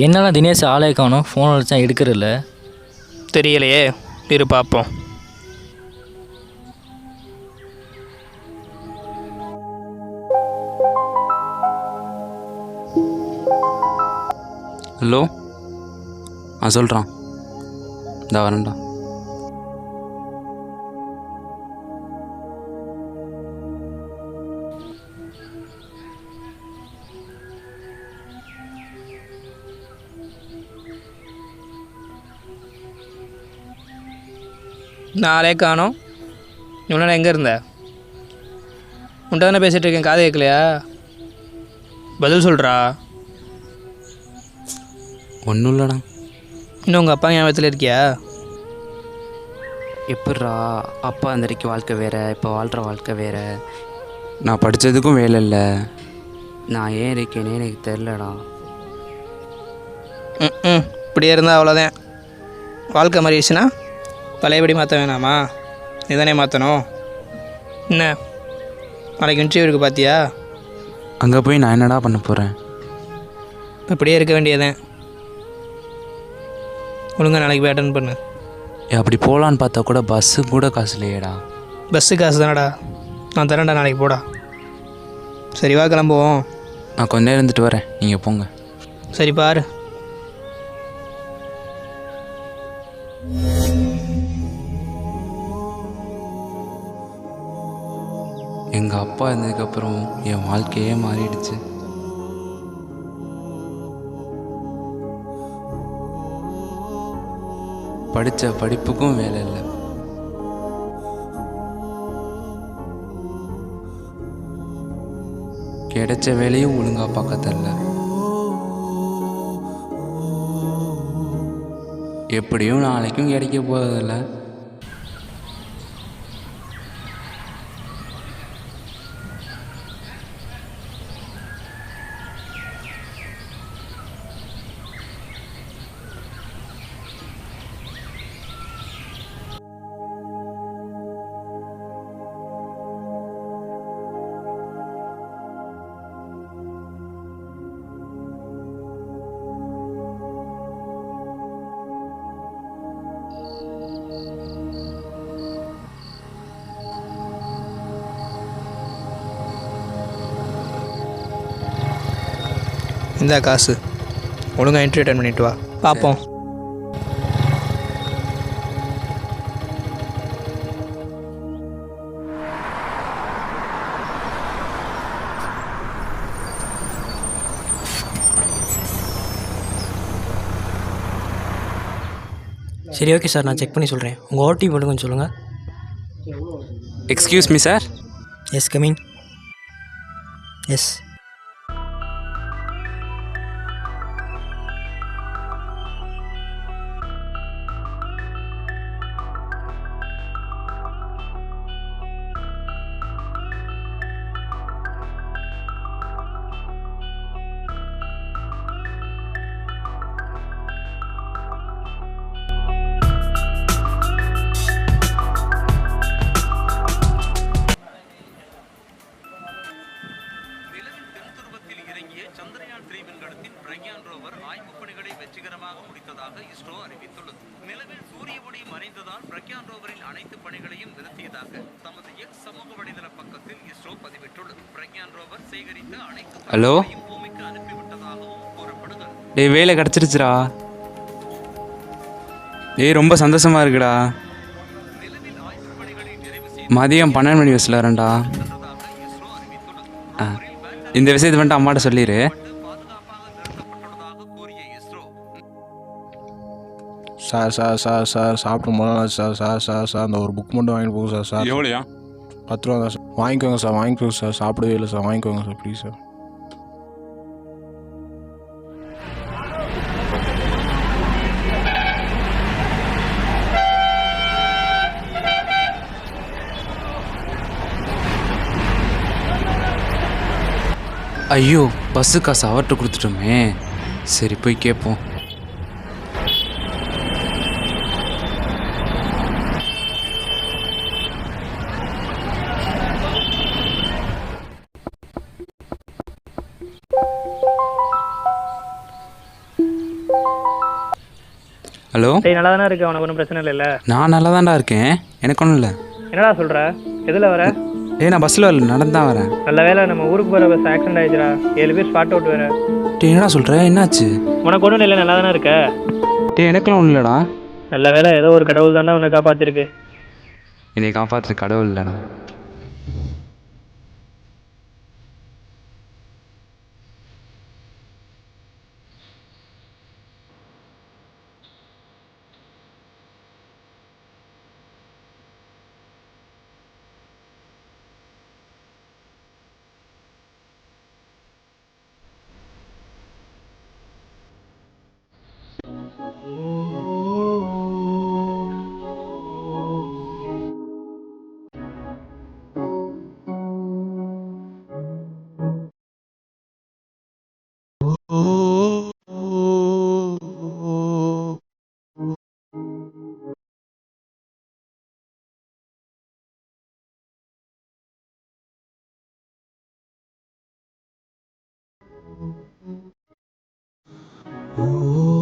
என்னெல்லாம் தினேஷ் ஆளே காணும், ஃபோன் அடிச்சா எடுக்கிறதில்ல. தெரியலையே, இரு பார்ப்போம். ஹலோ, சொல்கிறான். இந்த வரேன்டா. நாளே காணோம். இவ்வளோ நேரம் எங்கே இருந்த? உன்ட்ட தானே பேசிகிட்டு இருக்கேன், காது கேட்கலையா? பதில் சொல்கிறா. ஒன்றும் இல்லைடா. இன்னும் உங்கள் அப்பா ஞாபகத்தில் இருக்கியா? எப்பட்றா, அப்பா அந்த வரைக்கும் வாழ்க்கை வேறு, இப்போ வாழ்கிற வாழ்க்கை வேறு. நான் படித்ததுக்கும் வேலை இல்லை. நான் ஏன் இருக்கேனே எனக்கு தெரிலடா. இப்படியே இருந்தால் அவ்வளோதான். வாழ்க்கை மாறிடுச்சுன்னா பழையபடி மாற்ற வேணாமா? இதுதானே மாற்றணும். என்ன நாளைக்கு இன்டர்வியூ இருக்குது பார்த்தியா? அங்கே போய் நான் என்னடா பண்ண போகிறேன்? இப்படியே இருக்க வேண்டியதேன். ஒழுங்கா நாளைக்கு போய் அட்டன் பண்ணு. அப்படி போகலான்னு பார்த்தா கூட பஸ்ஸு கூட காசு இல்லையேடா. பஸ்ஸு காசு தானடா, நான் தரேன்டா, நாளைக்கு போடா. சரி வா கிளம்புவோம். நான் கொஞ்ச நேரம் இருந்துட்டு வரேன், நீங்கள் போங்க. சரி பாரு. எங்கள் அப்பா இருந்ததுக்கப்புறம் என் வாழ்க்கையே மாறிடுச்சு. படித்த படிப்புக்கும் வேலை இல்லை. கிடைச்ச வேலையும் ஒழுங்காக பார்க்க தெரில. எப்படியும் நாளைக்கும் கிடைக்க போகிறதில்ல. இந்த காசு ஒழுங்காக இன்டர்வியூ அட்டன் பண்ணிட்டு வா, பார்ப்போம். சரி ஓகே சார், நான் செக் பண்ணி சொல்கிறேன். உங்கள் ஓடிபி மட்டும் கொஞ்சம் சொல்லுங்கள். Excuse me sir. Yes coming. Yes Chandrayaan 3 விண்கலத்தின் பிரக்யான் ரோவர் ஆய்வுப் பணிகளை வெற்றிகரமாக முடித்ததாக இஸ்ரோ அறிவித்துள்ளது. நிலவில் சூரிய ஒளி மறைந்ததால் பிரக்யான் ரோவரின் அனைத்து பணிகளையும் நிறுத்தியதாக தமது எக்ஸ் சமூக வலைதள பக்கத்தில் இஸ்ரோ பதிவிட்டுள்ளது. பிரக்யான் ரோவர் சேகரித்த அனைத்து தகவல்களையும் பூமிக்கு அனுப்பிவிட்டதாகவும் கூறப்படுகிறது. வேலை கிடச்சிருச்சுடா. ரொம்ப சந்தோஷமா இருக்குடா. நிலவில் ஆய்வுப் பணிகளை நிறைவு மதியம் 12 மணி பஸ்ஸில் வரேன்டா. செய்ததாக இஸ்ரோ அறிவித்துள்ளது. இந்த விஷயத்தை வந்துட்டு அம்மாட்ட சொல்லிடு. பாதுகாப்பாக நிறுத்தப்பட்டுள்ளதாக கூறிய ISRO, sir sir sir sir சாப்பிட்டு முதல்ல சார் சார் சார் சார் அந்த ஒரு புக் மட்டும் வாங்கிட்டு போங்க சார். சார் எவ்வளோயா? 10 ரூபா தான் சார். வாங்கிக்கோங்க சார், வாங்கிக்கோங்க சார். சாப்பிடவே இல்லை சார், வாங்கிக்கோங்க சார் ப்ளீஸ் சார். ஐயோ, பஸ்ஸு காசு அவர்கிட்ட கொடுத்துட்டோமே. சரி போய் கேட்போம். ஹலோ, டேய் நல்லா தானே இருக்கு, உனக்கு ஒன்றும் பிரச்சனை இல்லைல்ல? நான் நல்லா தான்டா இருக்கேன், எனக்கு ஒன்றும் இல்லை. என்னடா சொல்கிற? எதில் வர? டேய் நான் பஸ்ஸில் வரல, நடந்து தான் வரேன். நல்ல வேலை, நம்ம ஊருக்கு போகிற பஸ் ஆக்சிடென்ட் ஆயிடுச்சுடா. 7 பேர் ஸ்பாட் அவுட் வேறு. டேய் என்னடா சொல்கிற, என்னாச்சு? உனக்கு ஒன்றும் இல்லை, நல்லா தானே இருக்க? டேய் எனக்குலாம் ஒன்றும் இல்லைடா. நல்ல வேலை, ஏதோ ஒரு கடவுள் தானே உன்னை காப்பாற்றிருக்கு. என்னை காப்பாற்று கடவுள் இல்லைடா. ஓ